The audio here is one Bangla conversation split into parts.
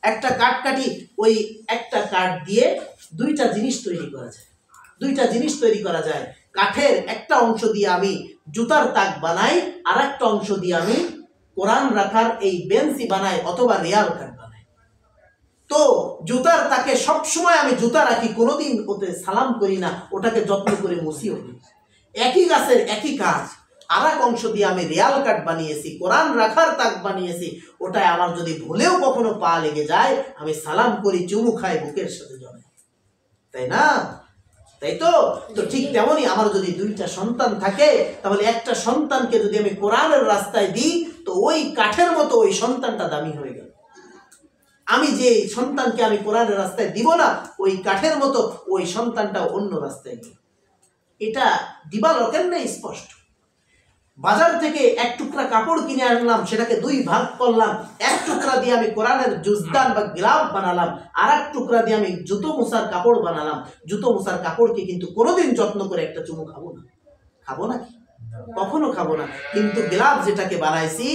একটা কাঠ কাটি, ওই একটা কাঠ দিয়ে দুইটা জিনিস তৈরি করা যায়। দুইটা জিনিস তৈরি করা যায়। কাঠের একটা অংশ দিয়ে আমি জুতার তাক বানাই, আর একটা অংশ দিয়ে আমি কোরআন রাখার এই বেঞ্চি বানাই অথবা রিয়াল কাঠ বানাই। তো জুতার তাকে সবসময় আমি জুতা রাখি, কোনোদিন ওতে সালাম করি না, ওটাকে যত্ন করে মুছিও দিই। একই গাছের একই কাজ, আর এক অংশ দিয়ে আমি রিয়াল কাঠ বানিয়েছি, কোরআন রাখার তাক বানিয়েছি, ওটাই আমার যদি ভুলেও কখনো পা লেগে যায় আমি সালাম করি, চুমু খাই, বুকের সাথে জড়াই, তাই না? তাই তো ঠিক তেমনই আমার যদি দুইটা সন্তান থাকে, তাহলে একটা সন্তানকে যদি আমি কোরআনের রাস্তায় দিই, তো ওই কাঠের মতো ওই সন্তানটা দামি হয়ে গেল। আমি যে সন্তানকে আমি কোরআনের রাস্তায় দিব না, ওই কাঠের মতো ওই সন্তানটা অন্য রাস্তায় গেল। এটা দিবালোকের নেই, স্পষ্ট। বাজার থেকে এক টুকরা কাপড় কিনে আনলাম, সেটাকে দুই ভাগ করলাম, এক টুকরা দিয়ে আমি কোরআনের জুজদান বা গ্লাভ বানালাম, আর এক টুকরা দিয়ে আমি জুতো মোছার কাপড় বানালাম। জুতো মোছার কাপড়কে কিন্তু কোনোদিন যত্ন করে একটা চুমু খাবো না, খাবো নাকি? কখনো খাবো না। কিন্তু গ্লাভ যেটাকে বানাইছি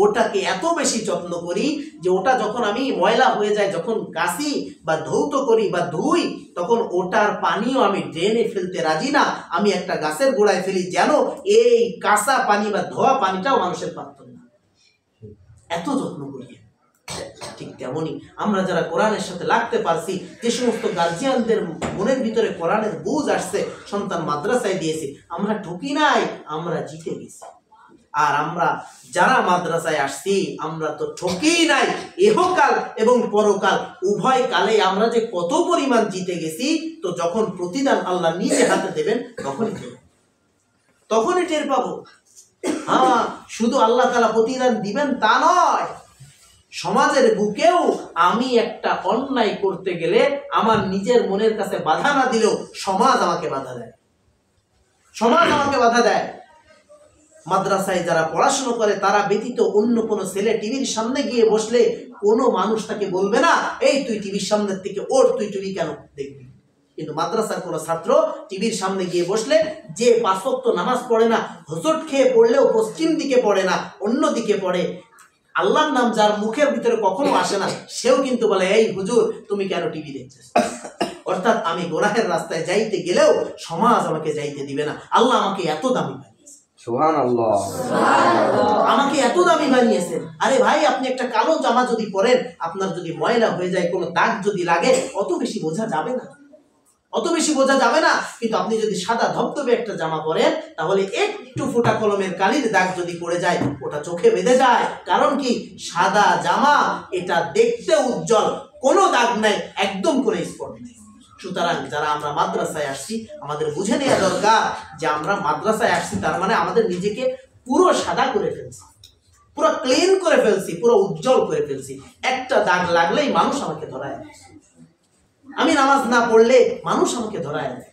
ওটাকে এত বেশি যত্ন করি যে ওটা যখন আমি ময়লা হয়ে যায়, যখন কাশি বা ধৌত করি বা ধুই, তখন ওটার পানিও আমি ড্রেনে ফেলতে রাজি না, আমি একটা গাছের গোড়ায় ফেলি, যেন এই কাঁচা পানি বা ধোয়া পানিটাও মানুষের পাত্র না। এত যত্ন করি। ঠিক তেমনই আমরা যারা কোরআনের সাথে লাগতে পারছি, যে সমস্ত গার্জিয়ানদের মনের ভিতরে কোরআনের বুঝ আসছে, সন্তান মাদ্রাসায় দিয়েছি, আমরা ঠকি নাই, আমরা জিতে গেছি। আর আমরা যারা মাদ্রাসায় আসছি আমরা তো ঠকি নাই, ইহকাল এবং পরকাল উভয় কালে আমরা যে কত পরিমাণ জিতে গেছি, তো যখন প্রতিদান আল্লাহ নিজে হাতে দেবেন তখনই টের পাবো। হ্যাঁ, শুধু আল্লাহ তাআলা প্রতিদান দিবেন তা নয়, সমাজের বুকেও আমি একটা অন্যায় করতে গেলে আমার নিজের মনের কাছে বাধা না দিলেও সমাজ আমাকে বাধা দেয়, সমাজ আমাকে বাধা দেয়। মাদ্রাসায় যারা পড়াশোনা করে তারা ব্যতীত অন্য কোনো ছেলে টিভির সামনে গিয়ে বসলে কোনো মানুষ তাকে বলবে না, এই তুই টিভির সামনের থেকে ওর, তুই টিভি কেন দেখবি। কিন্তু মাদ্রাসার কোনো ছাত্র টিভির সামনে গিয়ে বসলে, যে 5 ওয়াক্ত নামাজ পড়ে না, হোঁচট খেয়ে পড়লেও পশ্চিম দিকে পড়ে না, অন্য দিকে পড়ে, আল্লাহর নাম যার মুখের ভিতরে কখনো আসে না, সেও কিন্তু বলে, এই হুজুর তুমি কেন টিভি দেখছিস। অর্থাৎ আমি গোনাহের রাস্তায় যাইতে গেলেও সমাজ আমাকে যাইতে দিবে না। আল্লাহ আমাকে এত দামি বানিয়েছে, সুবহানাল্লাহ, আমাকে এত দামি বানিয়েছেন। আরে ভাই, আপনি একটা কালো জামা যদি পরেন, আপনার যদি ময়লা হয়ে যায়, কোনো দাগ যদি লাগে, অত বেশি বোঝা যাবে না, অত বেশি বোঝা যাবে না। কিন্তু আপনি যদি সাদা ধবধবে একটা জামা পরেন, তাহলে একটু ফোঁটা কলমের কালির দাগ যদি পড়ে যায়, ওটা চোখে বেঁধে যায়। কারণ কি, সাদা জামা এটা দেখতে উজ্জ্বল, কোনো দাগ নাই, একদম কোনো স্পট নেই। সুতরাং যারা আমরা মাদ্রাসায় আসছি, আমাদের বুঝে নেওয়া দরকার যে আমরা মাদ্রাসায় আসছি, তার মানে আমাদের নিজেকে পুরো সাদা করে ফেলছি, পুরো ক্লিন করে ফেলছি, পুরো উজ্জ্বল করে ফেলছি। একটা দাগ লাগলেই মানুষ আমাকে ধরায়, আমি নামাজ না পড়লে মানুষ আমাকে ধরায় দেয়।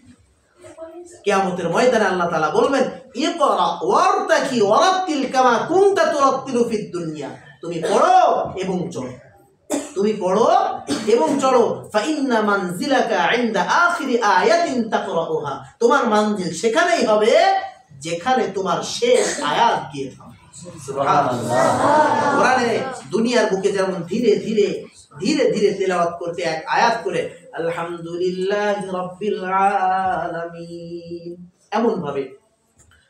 কিয়ামতের ময়দানে আল্লাহ তাআলা বলবেন, ইকরা ওয়ারতাকি ওয়ারাত্তিল কামা কুনতা তুরাত্তিলু ফিদ দুনিয়া, তুমি পড়ো এবং চলো, তুমি পড়ো এবং চলো। ফাইন্না মানজিলাকা ইনদা আখিরি আয়াতিন তাকরাউহা, তোমার মঞ্জিল সেখানেই হবে যেখানে তোমার শেষ আয়াত গিয়ে থামবে। সুবহানাল্লাহ। কোরআনে দুনিয়ার বুকে যেমন ধীরে ধীরে ধীরে ধীরে তেলাওয়াত করতে এক আয়াত করে আলহামদুলিল্লাহি রাব্বিল আলামিন, এমন ভাবে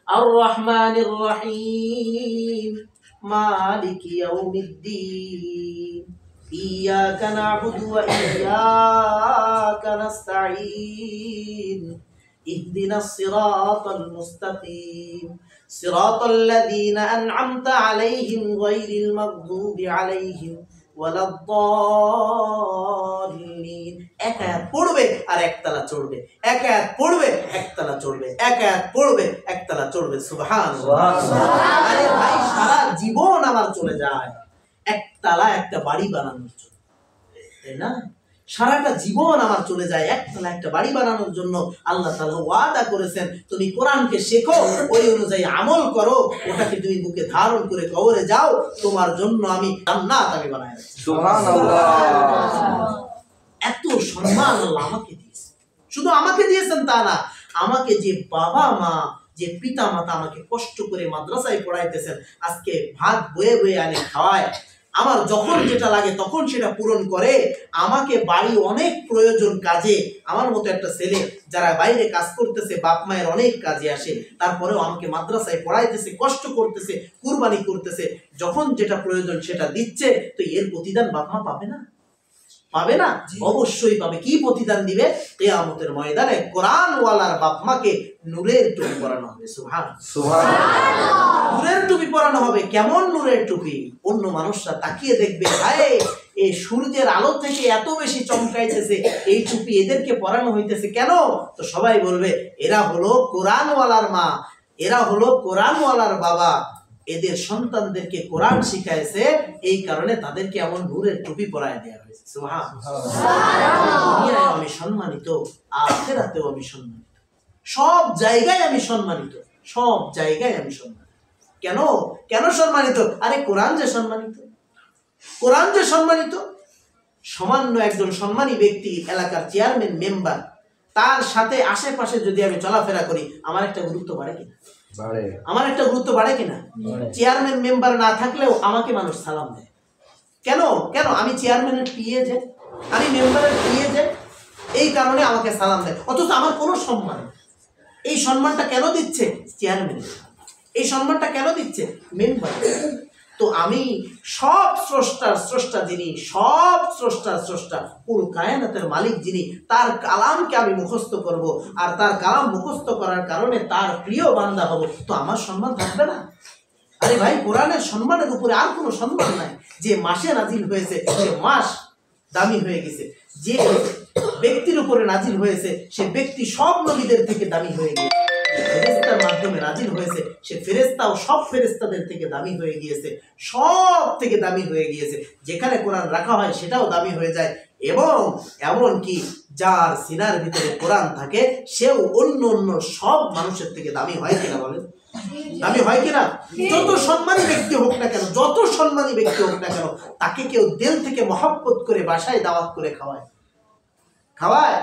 আর রহমানির রহিম মালিকি ইয়াউমিদ্দিন ইয়াকা না'বুদু ওয়া ইয়াকা নাস্তাঈন ইহদিনাস সিরাতাল মুস্তাকিম সিরাতাল লাযীনা আন'আমতা আলাইহিম গায়রিল মাগদুবি আলাইহিম ওয়ালাদ-দাল্লিন। এক আয়াত পড়বে আর একতলা চড়বে, এক আয়াত পড়বে একতলা চড়বে, এক আয়াত পড়বে একতলা চড়বে। সুবহানাল্লাহ। আরে ভাই, সারা জীবন আমার চলে যায় একতলা একটা বাড়ি বানানোর জন্য, তাই না? সারাটা জীবন আমার চলে যায় একতলা একটা বাড়ি বানানোর জন্য। আল্লাহ তাআলা ওয়াদা করেছেন, তুমি কোরআনকে শেখো, ওই অনুযায়ী আমল করো, ওটাকে তুমি বুকে ধারণ করে কবরে যাও, তোমার জন্য আমি জান্নাত আমি বানাই রাখছি। সুবহানাল্লাহ। এত সম্মান আল্লাহ আমাকে দিয়েছেন, শুধু আমাকে দিয়েছেন তা না, আমাকে যে বাবা মা, যে পিতা মাতা আমাকে কষ্ট করে মাদ্রাসায় পড়াইতেছেন, আজকে ভাত বয়ে বয়ে আনে খাওয়ায়, আমার যখন যেটা লাগে তখন সেটা পূরণ করে। আমাকে বাড়ি অনেক প্রয়োজন কাজে, আমার মতো একটা ছেলে যারা বাইরে কাজ করতেছে, বাপ মায়ের অনেক কাজে আসে, তারপরেও আমাকে মাদ্রাসায় পড়াইতেছে, কষ্ট করতেছে, কুরবানি করতেছে, যখন যেটা প্রয়োজন সেটা দিচ্ছে, তো এর প্রতিদান বাপ মা পাবে না? পাবে না? অবশ্যই পাবে। কি প্রতিদান দিবে? কিয়ামতের ময়দানে কোরআনওয়ালার বাপ মাকে নূরের টুপি পরানো হবে। সুবহানাল্লাহ। নূরের টুপি পরানো হবে। কেমন নূরের টুপি? অন্য মানুষরা তাকিয়ে দেখবে, হায় এই সূর্যের আলো থেকে এত বেশি চমকাইতেছে, এই টুপি এদেরকে পরানো হইতেছে কেন? তো সবাই বলবে, এরা হলো কোরআনওয়ালার মা, এরা হলো কোরআনওয়ালার বাবা, এদের সন্তানদেরকে কোরআন শিখাইছে, এই কারণে তাদেরকে এমন নূরের টুপি পরায় দেওয়া হয়েছে। সুবহানাল্লাহ। দুনিয়ায় আমি সম্মানিত, আখিরাতেও আমি সম্মানিত, সব জায়গায় আমি সম্মানিত, সব জায়গায় আমি সম্মানিত। কেন? কেন সম্মানিত? আরে কোরআন যে সম্মানিত, কোরআন যে সম্মানিত। সামান্য একজন সম্মানী ব্যক্তি, এলাকার চেয়ারম্যান মেম্বার, তার সাথে আশেপাশে যদি আমি চলাফেরা করি, আমার একটা গুরুত্ব বাড়ে কিনা? আমার একটা গুরুত্ব বাড়ে কিনা? চেয়ারম্যান মেম্বার না থাকলেও আমাকে মানুষ সালাম দেয়। কেন? কেন? আমি চেয়ারম্যানের পিএ যে, আমি মেম্বারের পিএ যে, এই কারণে আমাকে সালাম দেয়, অথচ আমার কোনো সম্মান। এই সম্মানটা কেন দিচ্ছে? চেয়ারম্যান। এই সম্মানটা কেন দিচ্ছে? মেম্বার। তো আমি সব স্রষ্টার স্রষ্টা যিনি, সব স্রষ্টার স্রষ্টা, পুরো কায়নাতের মালিক যিনি, তার কালামকে আমি মুখস্থ করব, আর তার কালাম মুখস্থ করার কারণে তার প্রিয় বান্দা হব, তো আমার সম্মান থাকবে না? আরে ভাই, কোরআনের সম্মানের উপরে আর কোনো সম্মান নাই। যে মাসে নাজিল হয়েছে সে মাস দামি হয়ে গেছে, যে ব্যক্তির উপরে নাজিল হয়েছে সে ব্যক্তি সব নবীদের থেকে দামি হয়ে গেছে, ফেরেশতার মাধ্যমে নাজিল হয়েছে সে ফেরেশতাও সব ফেরেশতাদের থেকে দামি হয়ে গিয়েছে, সব থেকে দামি হয়ে গিয়েছে। যেখানে কোরআন রাখা হয় সেটাও দামি হয়ে যায়, এবং এমন কি যার সিনার ভিতরে কোরআন থাকে সেও অন্য অন্য সব মানুষের থেকে দামি হয় কিনা বলেন? দামি হয় কিনা? যত সম্মানী ব্যক্তি হোক না কেন, যত সম্মানী ব্যক্তি হোক না কেন, তাকে কেউ দিল থেকে মহব্বত করে বাসায় দাওয়াত করে খাওয়ায়? খাওয়ায়?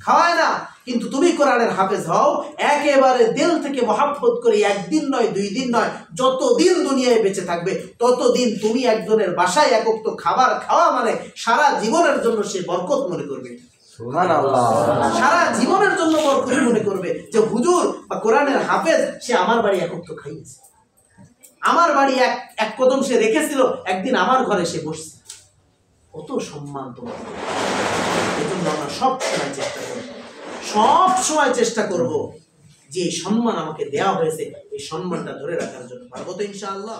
খাওয়ায় না। কিন্তু তুমি কোরআনের হাফেজ হও, একেবারে দিল থেকে মহব্বত করে, একদিন নয়, 2 দিন নয়, যতদিন দুনিয়ায় বেঁচে থাকবে ততদিন তুমি একজনের বাসায় এক ওয়াক্ত খাবার খাওয়া মানে সারা জীবনের জন্য সে বরকত মনে করবে। সুবহানাল্লাহ। সারা জীবনের জন্য বরকত মনে করবে যে হুজুর বা কোরআনের হাফেজ সে আমার বাড়ি এক ওয়াক্ত খাইয়েছে, আমার বাড়ি এক কদম সে রেখেছিল, একদিন আমার ঘরে সে বসছে। কত সম্মান তোমার। এজন্য আমরা সব সময় চেষ্টা করব যে সম্মান আমাকে দেওয়া হয়েছে এই সম্মানটা ধরে রাখার জন্য। পারবো তো ইনশাআল্লাহ?